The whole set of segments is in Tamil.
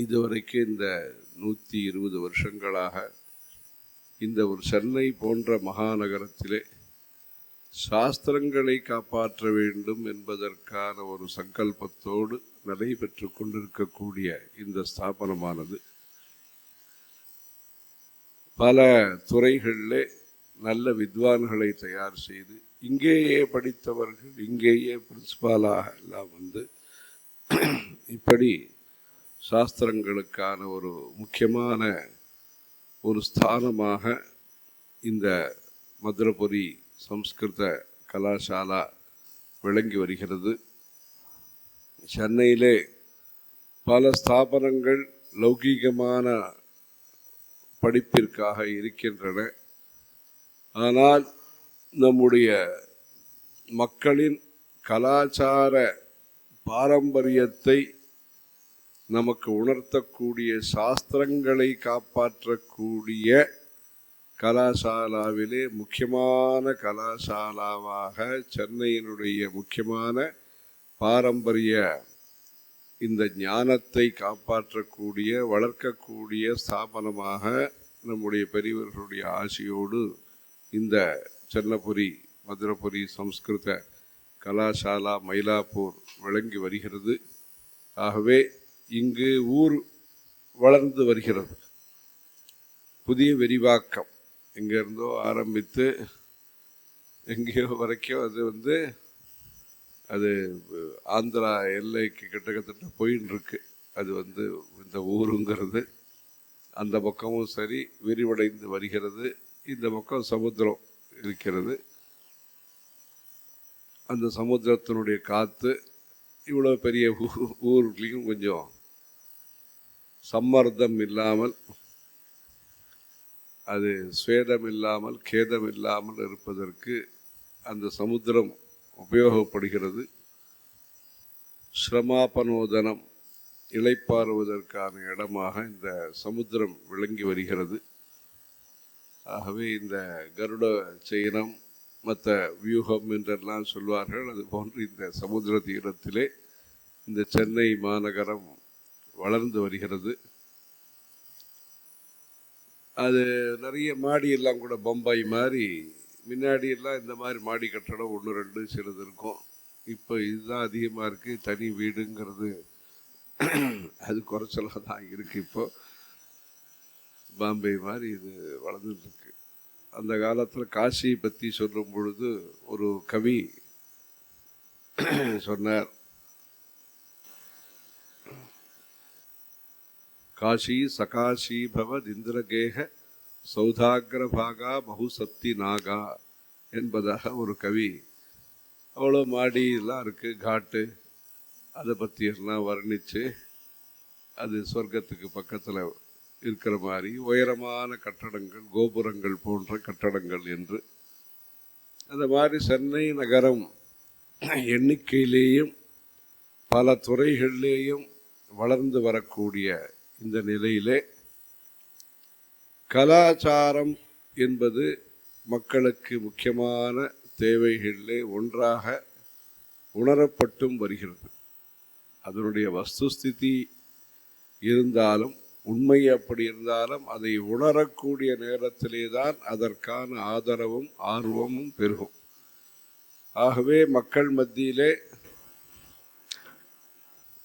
இதுவரைக்கும் இந்த 120 வருஷங்களாக இந்த ஒரு சென்னை போன்ற மகாநகரத்திலே சாஸ்திரங்களை காப்பாற்ற வேண்டும் என்பதற்கான ஒரு சங்கல்பத்தோடு நடைபெற்று கொண்டிருக்கக்கூடிய இந்த ஸ்தாபனமானது பல துறைகளிலே நல்ல வித்வான்களை தயார் செய்து இங்கேயே படித்தவர்கள் இங்கேயே பிரின்சிபாலாக எல்லாம் வந்து இப்படி சாஸ்திரங்களுக்கான ஒரு முக்கியமான ஒரு ஸ்தானமாக இந்த மதுரபுரி சம்ஸ்கிருத கலாசாலா விளங்கி வருகிறது. சென்னையிலே பல ஸ்தாபனங்கள் லௌகீகமான படிப்பிற்காக இருக்கின்றன. ஆனால் நம்முடைய மக்களின் கலாச்சார பாரம்பரியத்தை நமக்கு உணர்த்தக்கூடிய சாஸ்திரங்களை காப்பாற்றக்கூடிய கலாசாலாவிலே முக்கியமான கலாசாலாவாக சென்னையினுடைய முக்கியமான பாரம்பரிய இந்த ஞானத்தை காப்பாற்றக்கூடிய வளர்க்கக்கூடிய ஸ்தாபனமாக நம்முடைய பெரியவர்களுடைய ஆசையோடு இந்த சென்னபுரி மதுரபுரி சம்ஸ்கிருத கலாசாலா மயிலாப்பூர் விளங்கி வருகிறது. ஆகவே இங்கு ஊர் வளர்ந்து வருகிறது. புதிய விரிவாக்கம் எங்கேருந்தோ ஆரம்பித்து எங்கேயோ வரைக்கும் அது ஆந்திரா எல்லைக்கு கிட்டத்தட்ட போயின்னு இருக்கு. அது இந்த ஊருங்கிறது அந்த பக்கமும் சரி விரிவடைந்து வருகிறது. இந்த பக்கம் சமுத்திரம் இருக்கிறது. அந்த சமுத்திரத்தினுடைய காற்று இவ்வளோ பெரிய ஊர்லேயும் கொஞ்சம் சம்மர்தம் இல்லாமல், அது ஸ்வேதம் இல்லாமல் கேதம் இல்லாமல் இருப்பதற்கு அந்த சமுத்திரம் உபயோகப்படுகிறது. ஸ்ரமாபனோதனம் இளைப்பாறுவதற்கான இடமாக இந்த சமுத்திரம் விளங்கி வருகிறது. ஆகவே இந்த கருட சயனம் மற்ற வியூகம் என்றெல்லாம் சொல்வார்கள். அதுபோன்று இந்த சமுத்திர தீரத்திலே இந்த சென்னை மாநகரம் வளர்ந்து வருகிறது. அது நிறைய மாடி எல்லாம் கூட பம்பாய் மாதிரி முன்னாடியெல்லாம் இந்த மாதிரி மாடி கட்டடம் 1-2 சிலது இருக்கும். இப்போ இதுதான் அதிகமாக இருக்குது. தனி வீடுங்கிறது அது குறைச்சலாக தான் இருக்குது. இப்போ பாம்பே மாதிரி இது வளர்ந்துட்டுருக்கு. அந்த காலத்தில் காசியை பற்றி சொல்லும் பொழுது ஒரு கவி சொன்னார், காஷி சகாஷி பவத் இந்திரகேக சௌதாகிரபாகா பகுசக்தி நாகா என்பதாக ஒரு கவி. அவ்வளோ மாடியெல்லாம் இருக்குது, காட்டு, அதை பற்றியெல்லாம் வர்ணித்து அது சொர்க்கத்துக்கு பக்கத்தில் இருக்கிற மாதிரி உயரமான கட்டடங்கள், கோபுரங்கள் போன்ற கட்டடங்கள் என்று. அந்த மாதிரி சென்னை நகரம் எண்ணிக்கையிலேயும் பல துறைகளிலேயும் வளர்ந்து வரக்கூடிய இந்த நிலையிலே கலாச்சாரம் என்பது மக்களுக்கு முக்கியமான தேவைகளிலே ஒன்றாக உணரப்பட்டும் வருகிறது. அதனுடைய வஸ்துஸ்திதி இருந்தாலும், உண்மை அப்படி இருந்தாலும், அதை உணரக்கூடிய நேரத்திலே தான் அதற்கான ஆதரவும் ஆர்வமும் பெருகும். ஆகவே மக்கள் மத்தியிலே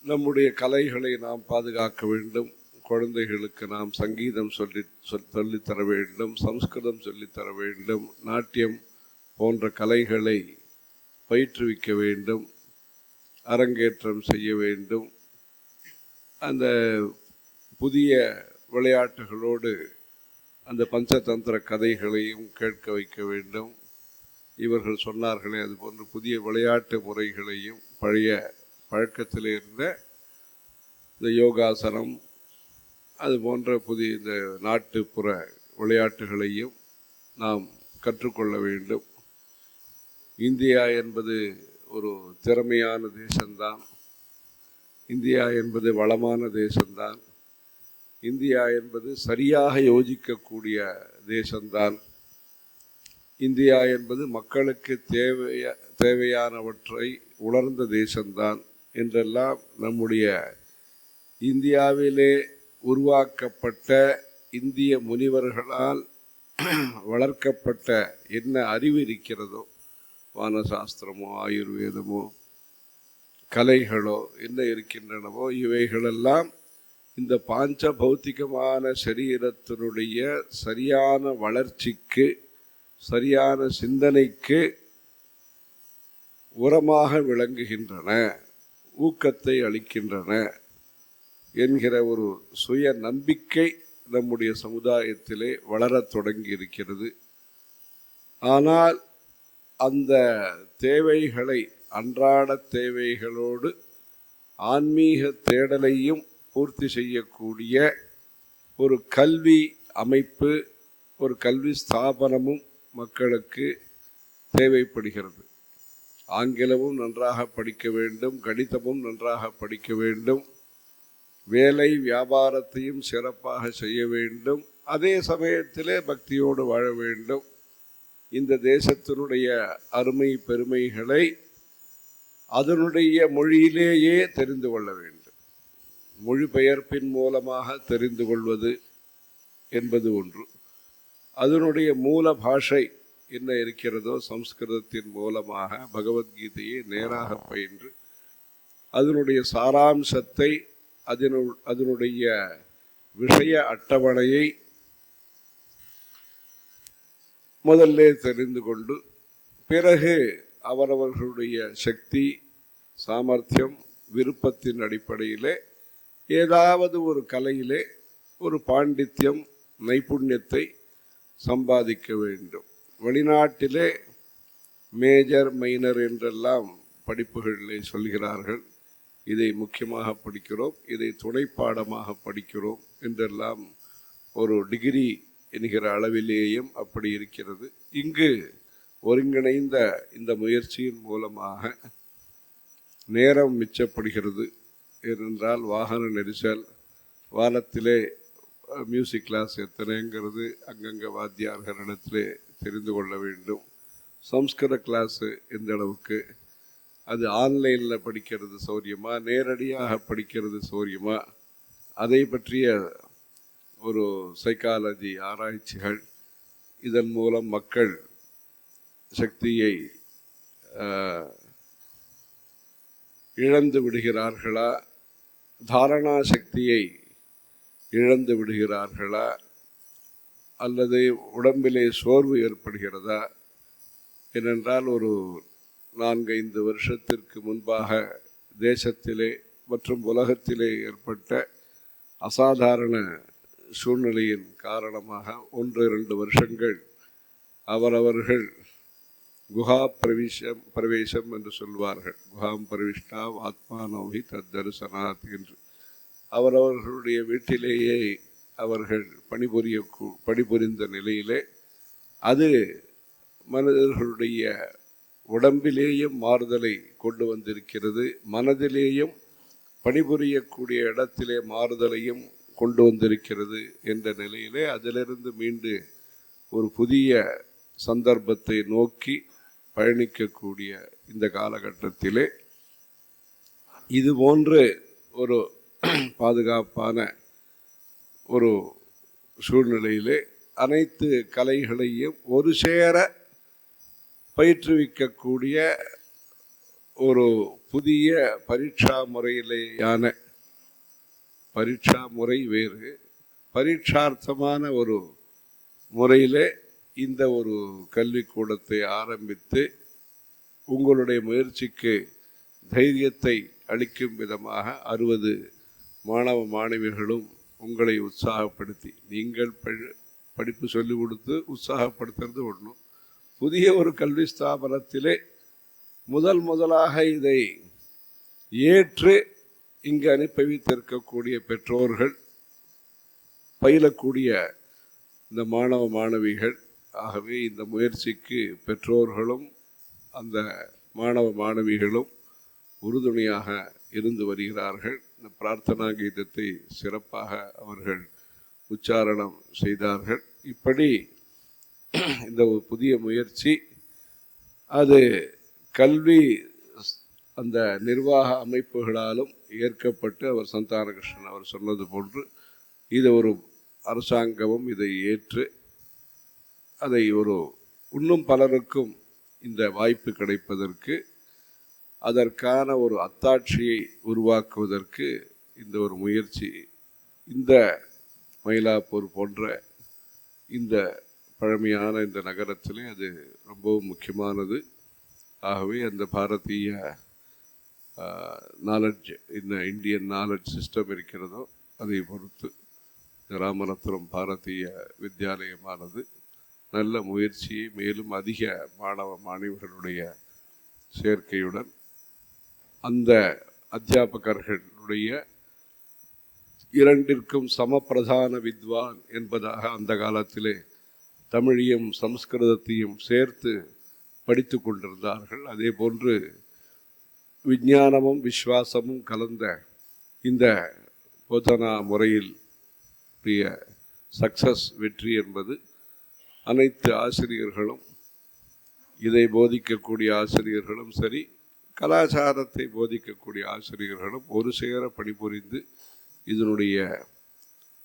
நம்முடைய கலைகளை நாம் பாதுகாக்க வேண்டும். குழந்தைகளுக்கு நாம் சங்கீதம் சொல்லித்தர வேண்டும், சம்ஸ்கிருதம் சொல்லித்தர வேண்டும், நாட்டியம் போன்ற கலைகளை பயிற்றுவிக்க வேண்டும், அரங்கேற்றம் செய்ய வேண்டும். அந்த புதிய விளையாட்டுகளோடு அந்த பஞ்சதந்திர கதைகளையும் கேட்க வைக்க வேண்டும். இவர்கள் சொன்னார்களே, அதுபோன்று புதிய விளையாட்டு முறைகளையும் பழைய பழக்கத்தில் இருந்த இந்த யோகாசனம் அது போன்ற புதிய இந்த நாட்டுப்புற விளையாட்டுகளையும் நாம் கற்றுக்கொள்ள வேண்டும். இந்தியா என்பது ஒரு திறமையான தேசம்தான். இந்தியா என்பது வளமான தேசம்தான். இந்தியா என்பது சரியாக யோசிக்கக்கூடிய தேசம்தான். இந்தியா என்பது மக்களுக்கு தேவையானவற்றை உணர்ந்த தேசம்தான் என்றெல்லாம் நம்முடைய இந்தியாவிலே உருவாக்கப்பட்ட இந்திய முனிவர்களால் வளர்க்கப்பட்ட என்ன அறிவு இருக்கிறதோ, வானசாஸ்திரமோ ஆயுர்வேதமோ கலைகளோ என்ன இருக்கின்றனவோ, இவைகளெல்லாம் இந்த பாஞ்ச பௌத்திகமான சரீரத்தினுடைய சரியான வளர்ச்சிக்கு, சரியான சிந்தனைக்கு உரமாக விளங்குகின்றன, ஊக்கத்தை அளிக்கின்றன என்கிற ஒரு சுய நம்பிக்கை நம்முடைய சமுதாயத்திலே வளரத் தொடங்கி இருக்கிறது. ஆனால் அந்த தேவைகளை, அன்றாட தேவைகளோடு ஆன்மீக தேடலையும் பூர்த்தி செய்யக்கூடிய ஒரு கல்வி அமைப்பு, ஒரு கல்வி ஸ்தாபனமும் மக்களுக்கு தேவைப்படுகிறது. ஆங்கிலமும் நன்றாக படிக்க வேண்டும், கணிதமும் நன்றாக படிக்க வேண்டும், வேலை வியாபாரத்தையும் சிறப்பாக செய்ய வேண்டும், அதே சமயத்திலே பக்தியோடு வாழ வேண்டும். இந்த தேசத்தினுடைய அருமை பெருமைகளை அதனுடைய மொழியிலேயே தெரிந்து கொள்ள வேண்டும். மொழிபெயர்ப்பின் மூலமாக தெரிந்து கொள்வது என்பது ஒன்று. அதனுடைய மூல பாஷை என்ன இருக்கிறதோ, சம்ஸ்கிருதத்தின் மூலமாக பகவத்கீதையை நேராக பயின்று அதனுடைய சாராம்சத்தை, அதனுடைய விஷய அட்டவணையை முதல்ல தெரிந்து கொண்டு, பிறகு அவரவர்களுடைய சக்தி, சாமர்த்தியம், விருப்பத்தின் அடிப்படையிலே ஏதாவது ஒரு கலையிலே ஒரு பாண்டித்யம், நைபுண்ணியத்தை சம்பாதிக்க வேண்டும். வெளிநாட்டிலே மேஜர் மைனர் என்றெல்லாம் படிப்புகளிலே சொல்கிறார்கள். இதை முக்கியமாக படிக்கிறோம், இதை துணை பாடமாக படிக்கிறோம் என்றெல்லாம் ஒரு டிகிரி என்கிற அளவிலேயும் அப்படி இருக்கிறது. இங்கு ஒருங்கிணைந்த இந்த முயற்சியின் மூலமாக நேரம் மிச்சப்படுகிறது. ஏனென்றால் வாகன நெரிசல், வாரத்திலே மியூசிக் கிளாஸ் எத்தனைங்கிறது அங்கங்கே வாத்தியார்களிடத்திலே தெரிந்து கொள்ள வேண்டும். சம்ஸ்கிருத கிளாஸு எந்த அளவுக்கு, அது ஆன்லைனில் படிக்கிறது சௌரியமா, நேரடியாக படிக்கிறது சௌரியமா, அதை பற்றிய ஒரு சைக்காலஜி ஆராய்ச்சிகள், இதன் மூலம் மக்கள் சக்தியை இழந்து விடுகிறார்களா, தாரணா சக்தியை இழந்து விடுகிறார்களா, அல்லது உடம்பிலே சோர்வு ஏற்படுகிறதா? ஏனென்றால் ஒரு 4-5 வருஷத்திற்கு முன்பாக தேசத்திலே மற்றும் உலகத்திலே ஏற்பட்ட அசாதாரண சூழ்நிலையின் காரணமாக 1-2 வருஷங்கள் அவரவர்கள் குஹா பிரவேசம் என்று சொல்வார்கள். குஹாம் பிரவிஷ்டா ஆத்மானோஹி தத்தரிசனாத் என்று அவரவர்களுடைய வீட்டிலேயே அவர்கள் பணிபுரிந்த நிலையிலே அது மனிதர்களுடைய உடம்பிலேயும் மாறுதலை கொண்டு வந்திருக்கிறது, மனதிலேயும் பணிபுரியக்கூடிய இடத்திலே மாறுதலையும் கொண்டு வந்திருக்கிறது என்ற நிலையிலே அதிலிருந்து மீண்டு ஒரு புதிய சந்தர்ப்பத்தை நோக்கி பயணிக்கக்கூடிய இந்த காலகட்டத்திலே இது போன்று ஒரு பாதுகாப்பான ஒரு சூழ்நிலையிலே அனைத்து கலைகளையும் ஒரு சேர பயிற்றுவிக்கக்கூடிய ஒரு புதிய பரீட்சா முறையிலேயான, பரீட்சா முறை வேறு, பரீட்சார்த்தமான ஒரு முறையிலே இந்த ஒரு கல்விக்கூடத்தை ஆரம்பித்து உங்களுடைய முயற்சிக்கு தைரியத்தை அளிக்கும் விதமாக 60 மாணவ மாணவிகளும் உங்களை உற்சாகப்படுத்தி, நீங்கள் படிப்பு சொல்லிக் கொடுத்து உற்சாகப்படுத்துறது ஒன்றும், புதிய ஒரு கல்வி ஸ்தாபனத்திலே முதலாக இதை ஏற்று இங்கு அனுப்பி வைத்திருக்கக்கூடிய பெற்றோர்கள், பயிலக்கூடிய இந்த மாணவ மாணவிகள், ஆகவே இந்த முயற்சிக்கு பெற்றோர்களும் அந்த மாணவ மாணவிகளும் உறுதுணையாக இருந்து வருகிறார்கள். இந்த பிரார்த்தனா கீதத்தை சிறப்பாக அவர்கள் உச்சாரணம் செய்தார்கள். இப்படி இந்த ஒரு புதிய முயற்சி அது கல்வி அந்த நிர்வாக அமைப்புகளாலும் ஏற்கப்பட்டு அவர் சந்தானகிருஷ்ணன் அவர் சொன்னது போன்று இது ஒரு அரசாங்கமும் இதை ஏற்று அதை இன்னும் பலருக்கும் இந்த வாய்ப்பு கிடைப்பதற்கு அதற்கான ஒரு அத்தாட்சியை உருவாக்குவதற்கு இந்த ஒரு முயற்சி இந்த மயிலாப்பூர் போன்ற இந்த பழமையான இந்த நகரத்திலே அது ரொம்பவும் முக்கியமானது. ஆகவே அந்த பாரதிய நாலெட்ஜ் இந்த இந்தியன் நாலெட்ஜ் சிஸ்டம் இருக்கிறதோ அதை பொறுத்து ராமரத்னம் பாரதிய வித்யாலயமானது நல்ல முயற்சியை மேலும் அதிக மாணவர்களுடைய சேர்க்கையுடன் அந்த அத்தியாபகர்களுடைய இரண்டிற்கும் சமப்பிரதான வித்வான் என்பதாக அந்த காலத்திலே தமிழையும் சமஸ்கிருதத்தையும் சேர்த்து படித்து கொண்டிருந்தார்கள். அதே போன்று விஞ்ஞானமும் விஸ்வாசமும் கலந்த இந்த போதனா முறையில் சக்சஸ் வெற்றி என்பது அனைத்து ஆசிரியர்களும் இதை போதிக்கக்கூடிய ஆசிரியர்களும் சரி, கலாச்சாரத்தை போதிக்கக்கூடிய ஆசிரியர்களும் ஒரு சேர பணிபுரிந்து இதனுடைய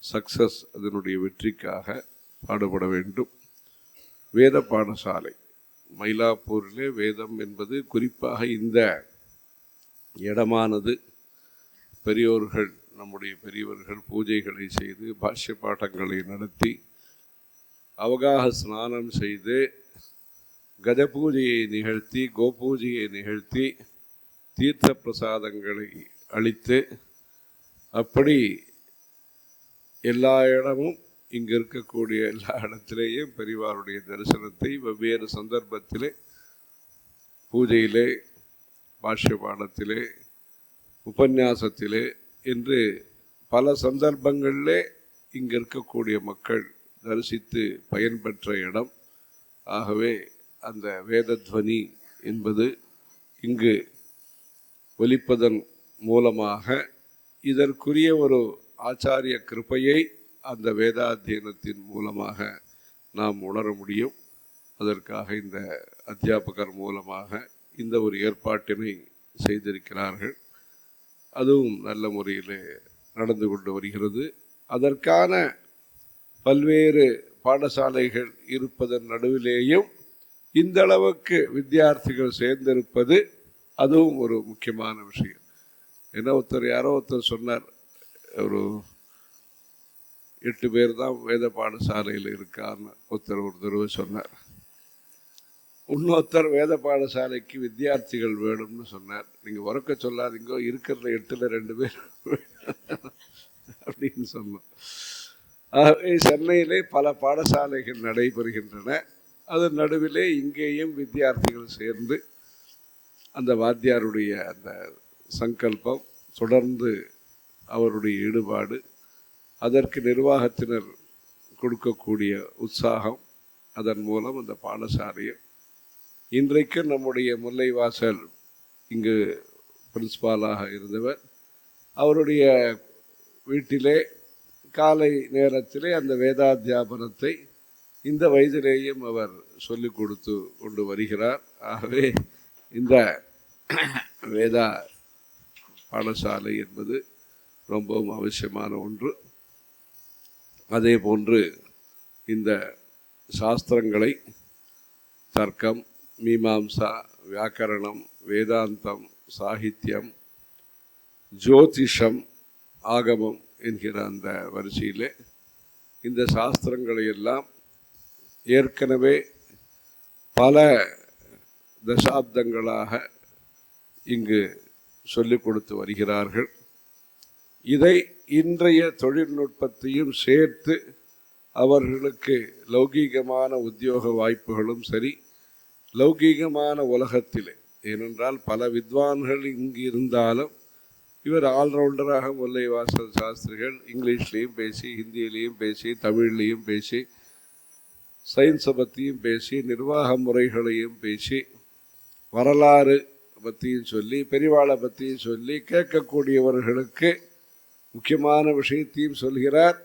சக்சஸ் அதனுடைய வெற்றிக்காக பாடுபட வேண்டும். வேத பாடசாலை மயிலாப்பூரிலே வேதம் என்பது குறிப்பாக இந்த இடமானது பெரியோர்கள் நம்முடைய பெரியவர்கள் பூஜைகளை செய்து பாஷ்ய பாட்டங்களை நடத்தி அவகாக ஸ்நானம் செய்து கஜ பூஜையை நிகழ்த்தி கோபூஜையை நிகழ்த்தி தீர்த்த பிரசாதங்களை அளித்து அப்படி எல்லா இடமும் இங்கு இருக்கக்கூடிய எல்லா இடத்திலேயும் பெரியவாருடைய தரிசனத்தை வெவ்வேறு சந்தர்ப்பத்திலே பூஜையிலே பாஷ்ய பாடத்திலே உபன்யாசத்திலே என்று பல சந்தர்ப்பங்களிலே இங்கு இருக்கக்கூடிய மக்கள் தரிசித்து பயன்பெற்ற இடம். ஆகவே அந்த வேதத்வனி என்பது இங்கு ஒலிப்பதன் மூலமாக இதற்குரிய ஒரு ஆச்சாரிய கிருபையை அந்த வேதாத்தியனத்தின் மூலமாக நாம் உணர முடியும். அதற்காக இந்த அத்தியாபகர் மூலமாக இந்த ஒரு ஏற்பாட்டினை செய்திருக்கிறார்கள். அதுவும் நல்ல முறையில் நடந்து கொண்டு வருகிறது. அதற்கான பல்வேறு பாடசாலைகள் இருப்பதன் நடுவிலேயும் இந்த அளவுக்கு வித்தியார்த்திகள் சேர்ந்திருப்பது அதுவும் ஒரு முக்கியமான விஷயம். ஏன்னா யாரோ ஒருத்தர் சொன்னார், ஒரு 8 பேர் தான் வேத பாடசாலையில் இருக்கான்னு ஒரு தடவை சொன்னார். இன்னொருத்தர் வேத பாடசாலைக்கு வித்தியார்த்திகள் வேணும்னு சொன்னார். நீங்கள் உறக்க சொல்லாதீங்க, இருக்கிற 8ல் 2 பேர் அப்படின்னு சொன்னோம். ஆகவே சென்னையிலே பல பாடசாலைகள் நடைபெறுகின்றன. அதன் நடுவிலே இங்கேயும் வித்தியார்த்திகள் சேர்ந்து அந்த வாத்தியாருடைய அந்த சங்கல்பம் தொடர்ந்து அவருடைய ஈடுபாடு, அதற்கு நிர்வாகத்தினர் கொடுக்கக்கூடிய உற்சாகம், அதன் மூலம் அந்த பாடசாலையில் இன்றைக்கு நம்முடைய முல்லைவாசல் இங்கு பிரின்சிபாலாக இருந்தவர், அவருடைய வீட்டிலே காலை நேரத்திலே அந்த வேதாத்தியாபனத்தை இந்த வயதிலேயும் அவர் சொல்லிக் கொடுத்து கொண்டு வருகிறார். ஆகவே இந்த வேதா பாடசாலை என்பது ரொம்பவும் அவசியமான ஒன்று. அதே போன்று இந்த சாஸ்திரங்களை தர்க்கம், மீமாம்சா, வியாக்கரணம், வேதாந்தம், சாகித்யம், ஜோதிஷம், ஆகமம் என்கிற அந்த வரிசையிலே இந்த சாஸ்திரங்களை எல்லாம் ஏற்கனவே பல தசாப்தங்களாக இங்கு சொல்லிக் கொடுத்து வருகிறார்கள். இதை இன்றைய தொழில்நுட்பத்தையும் சேர்த்து அவர்களுக்கு லௌகீகமான உத்தியோக வாய்ப்புகளும் சரி, லௌகீகமான உலகத்திலே, ஏனென்றால் பல வித்வான்கள் இங்கு இருந்தாலும் இவர் ஆல்ரவுண்டராக முல்லைவாசல் சாஸ்திரிகள் இங்கிலீஷ்லேயும் பேசி, ஹிந்தியிலையும் பேசி, தமிழ்லேயும் பேசி, சயின்ஸை பற்றியும் பேசி, நிர்வாக முறைகளையும் பேசி, வரலாறு பற்றியும் சொல்லி, பெரிவாளை பற்றியும் சொல்லி, கேட்கக்கூடியவர்களுக்கு முக்கியமான விஷயத்தையும் சொல்கிறார்.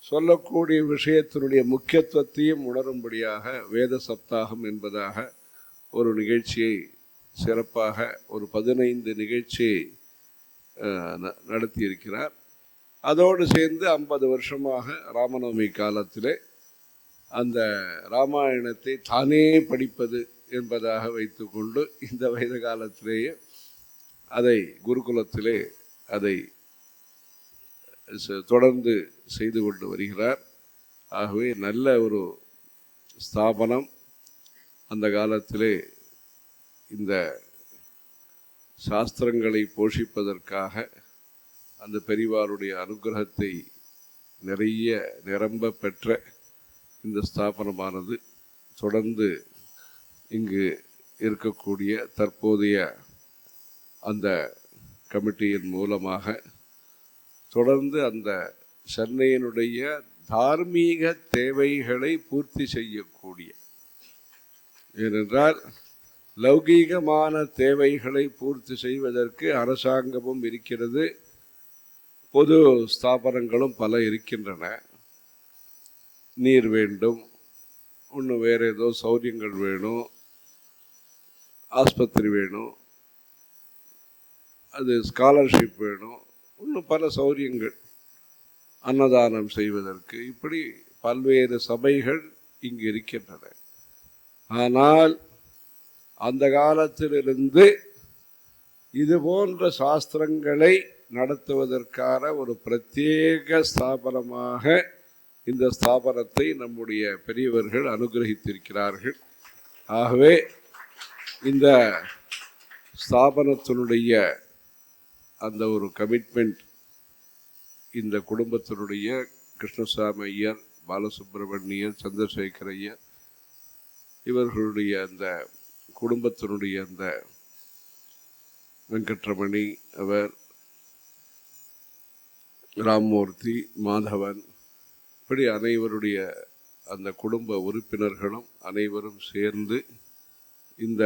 சொல்லக்கூடிய விஷயத்தினுடைய முக்கியத்துவத்தையும் உணரும்படியாக வேத சப்தாகம் என்பதாக ஒரு நிகழ்ச்சியை சிறப்பாக ஒரு 15 நிகழ்ச்சியை நடத்தியிருக்கிறார். அதோடு சேர்ந்து 50 வருஷமாக ராமநவமி காலத்திலே அந்த ராமாயணத்தை தானே படிப்பது என்பதாக வைத்துக்கொண்டு இந்த வயது காலத்திலேயே அதை குருகுலத்திலே அதை தொடர்ந்து செய்து கொண்டு வருகிறார். ஆகவே நல்ல ஒரு ஸ்தாபனம். அந்த காலத்திலே இந்த சாஸ்திரங்களை போஷிப்பதற்காக அந்த பெரிவாருடைய அனுகிரகத்தை நிறைய நிரம்ப பெற்ற இந்த ஸ்தாபனமானது தொடர்ந்து இங்கு இருக்கக்கூடிய தற்போதைய அந்த கமிட்டியின் மூலமாக தொடர்ந்து அந்த சென்னையினுடைய தார்மீக தேவைகளை பூர்த்தி செய்யக்கூடிய, ஏனென்றால் லௌகீகமான தேவைகளை பூர்த்தி செய்வதற்கு அரசாங்கமும் இருக்கிறது, பொது ஸ்தாபனங்களும் பல இருக்கின்றன. நீர் வேண்டும், இன்னும் வேறு ஏதோ சௌரியங்கள் வேணும், ஆஸ்பத்திரி வேணும், அது ஸ்காலர்ஷிப் வேணும், இன்னும் பல சௌரியங்கள், அன்னதானம் செய்வதற்கு, இப்படி பல்வேறு சபைகள் இங்கு இருக்கின்றன. ஆனால் அந்த காலத்திலிருந்து இது போன்ற சாஸ்திரங்களை நடத்துவதற்கான ஒரு பிரத்யேக ஸ்தாபனமாக இந்த ஸ்தாபனத்தை நம்முடைய பெரியவர்கள் அனுகிரகித்திருக்கிறார்கள். ஆகவே இந்த ஸ்தாபனத்தினுடைய அந்த ஒரு கமிட்மெண்ட் இந்த குடும்பத்தினுடைய கிருஷ்ணசாமி ஐயர், பாலசுப்ரமணியர், சந்திரசேகர் ஐயர் இவர்களுடைய அந்த குடும்பத்தினுடைய அந்த வெங்கட்ரமணி, அவர் ராம்மூர்த்தி, மாதவன், இப்படி அனைவருடைய அந்த குடும்ப உறுப்பினர்களும் அனைவரும் சேர்ந்து இந்த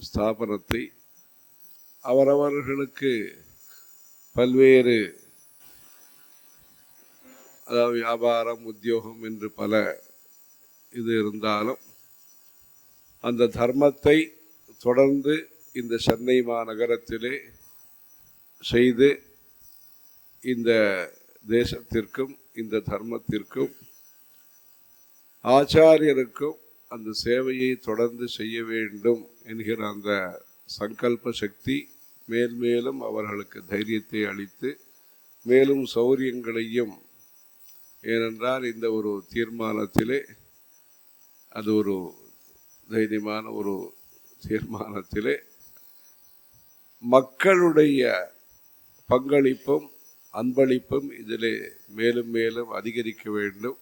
ஸ்தாபனத்தை அவரவர்களுக்கு பல்வேறு, அதாவது வியாபாரம், உத்தியோகம் என்று பல இது இருந்தாலும் அந்த தர்மத்தை தொடர்ந்து இந்த சென்னை மாநகரத்திலே செய்து இந்த தேசத்திற்கும் இந்த தர்மத்திற்கும் ஆச்சாரியருக்கும் அந்த சேவையை தொடர்ந்து செய்ய வேண்டும் என்கிற அந்த சங்கல்ப சக்தி மேல்மேலும் அவர்களுக்கு தைரியத்தை அளித்து மேலும் சௌரியங்களையும், ஏனென்றால் இந்த ஒரு தீர்மானத்திலே அது ஒரு தைரியமான ஒரு தீர்மானத்திலே மக்களுடைய பங்களிப்பும் அன்பளிப்பும் இதிலே மேலும் மேலும் அதிகரிக்க வேண்டும்.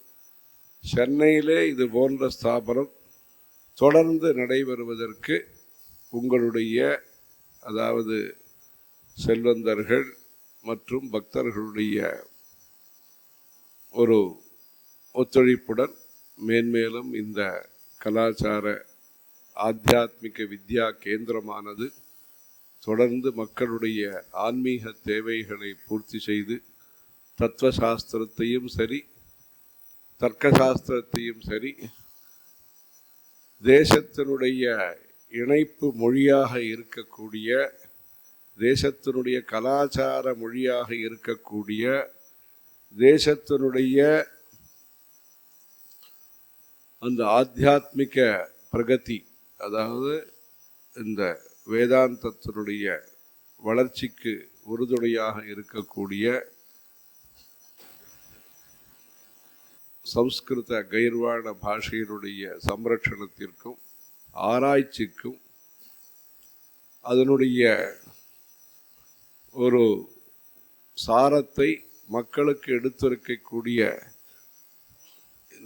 சென்னையிலே இது போன்ற ஸ்தாபனம் தொடர்ந்து நடைபெறுவதற்கு உங்களுடைய, அதாவது செல்வந்தர்கள் மற்றும் பக்தர்களுடைய ஒரு ஒத்துழைப்புடன் மேன்மேலும் இந்த கலாச்சார ஆத்தியாத்மிக வித்யா கேந்திரமானது தொடர்ந்து மக்களுடைய ஆன்மீக தேவைகளை பூர்த்தி செய்து தத்துவ சாஸ்திரத்தையும் சரி, தர்க்க சாஸ்திரத்தையும் சரி, தேசத்தினுடைய இணைப்பு மொழியாக இருக்கக்கூடிய, தேசத்தினுடைய கலாச்சார மொழியாக இருக்கக்கூடிய, தேசத்தினுடைய அந்த ஆத்தியாத்மிக பிரகதி, அதாவது இந்த வேதாந்தத்தினுடைய வளர்ச்சிக்கு உறுதுணையாக இருக்கக்கூடிய சம்ஸ்கிருத கைர்வாண பாஷையினுடைய சம்ரட்சணத்திற்கும் ஆராய்ச்சிக்கும் அதனுடைய ஒரு சாரத்தை மக்களுக்கு எடுத்துரைக்கக்கூடிய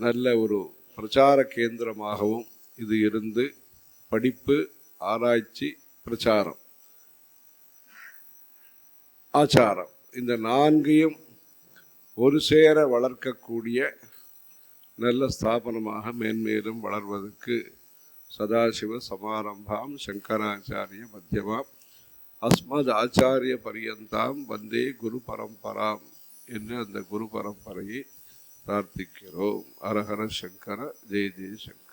நல்ல ஒரு பிரச்சார கேந்திரமாகவும் இது இருந்து படிப்பு, ஆராய்ச்சி, பிரச்சாரம், ஆச்சாரம், இந்த நான்கையும் ஒரு சேர வளர்க்கக்கூடிய நல்ல ஸ்தாபனமாக மேன்மேலும் வளர்வதற்கு சதாசிவ சமாரம்பாம் சங்கராச்சாரிய மத்தியமாம் அஸ்மத் ஆச்சாரிய பரியந்தாம் வந்தே குரு பரம்பராம் என்று அந்த குரு பரம்பரையை பிரார்த்திக்கிறோம். ஹரஹர சங்கர, ஜெய ஜெய சங்கர.